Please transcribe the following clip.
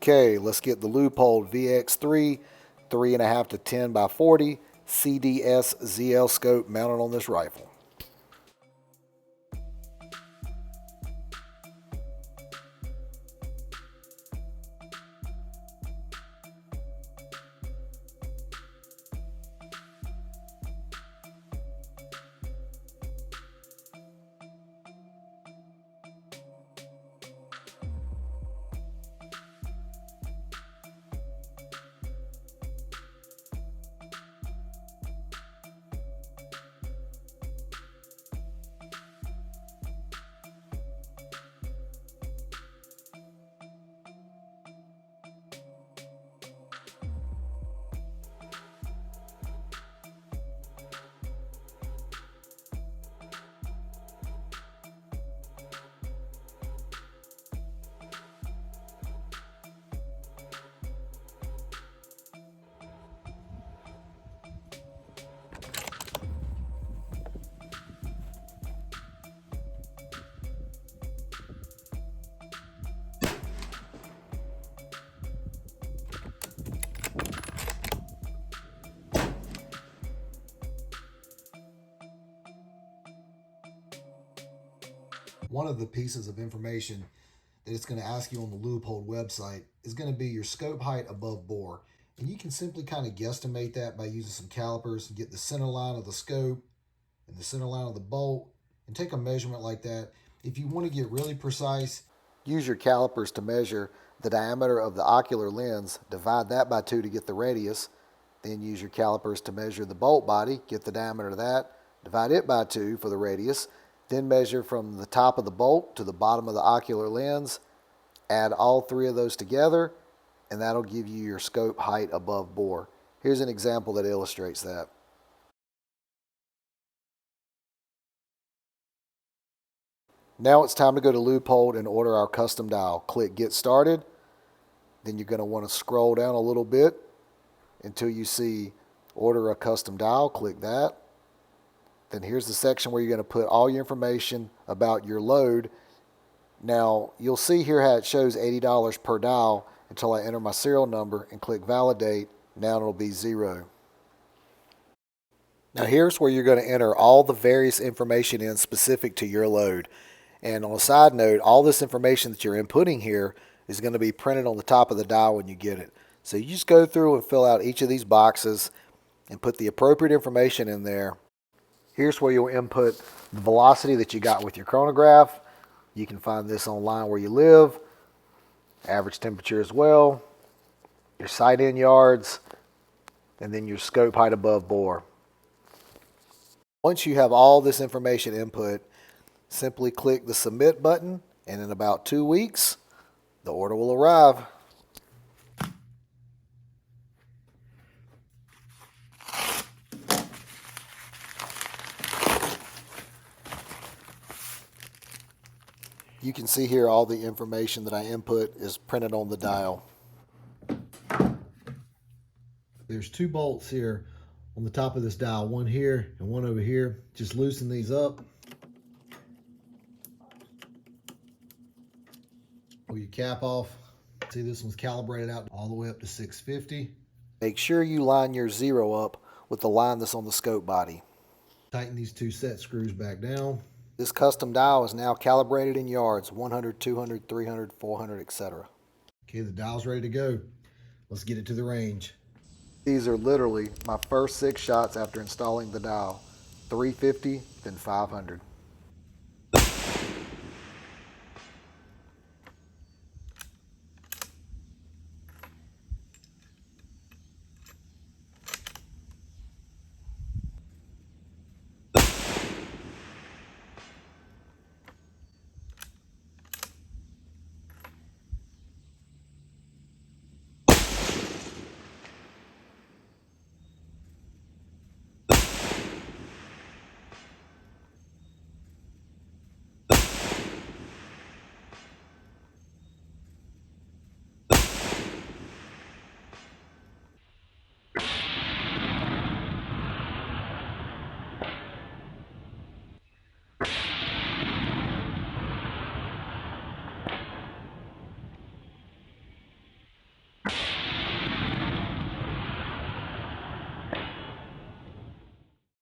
Okay, let's get the Leupold VX3 3.5 to 10 by 40 CDS ZL scope mounted on this rifle. One of the pieces of information that it's going to ask you on the Leupold website is going to be your scope height above bore. And you can simply kind of guesstimate that by using some calipers and get the center line of the scope and the center line of the bolt and take a measurement like that. If you want to get really precise, use your calipers to measure the diameter of the ocular lens, divide that by 2 to get the radius, then use your calipers to measure the bolt body, get the diameter of that, divide it by 2 for the radius, then measure from the top of the bolt to the bottom of the ocular lens, add all 3 of those together, and that'll give you your scope height above bore. Here's an example that illustrates that. Now it's time to go to Leupold and order our custom dial. Click Get Started. Then you're going to want to scroll down a little bit until you see Order a Custom Dial. Click that. Then here's the section where you're going to put all your information about your load. Now you'll see here how it shows $80 per dial until I enter my serial number and click Validate. Now it'll be 0. Now here's where you're going to enter all the various information in specific to your load. And on a side note, all this information that you're inputting here is going to be printed on the top of the dial when you get it. So you just go through and fill out each of these boxes and put the appropriate information in there. Here's where you'll input the velocity that you got with your chronograph. You can find this online where you live. Average temperature as well. Your sight in yards. And then your scope height above bore. Once you have all this information input, simply click the Submit button, and in about 2 weeks, the order will arrive. You can see here all the information that I input is printed on the dial. There's 2 bolts here on the top of this dial, one here and one over here. Just loosen these up. Pull your cap off. See, this one's calibrated out all the way up to 650. Make sure you line your 0 up with the line that's on the scope body. Tighten these 2 set screws back down. This custom dial is now calibrated in yards, 100, 200, 300, 400, etc. Okay, the dial's ready to go. Let's get it to the range. These are literally my first 6 shots after installing the dial. 350, then 500.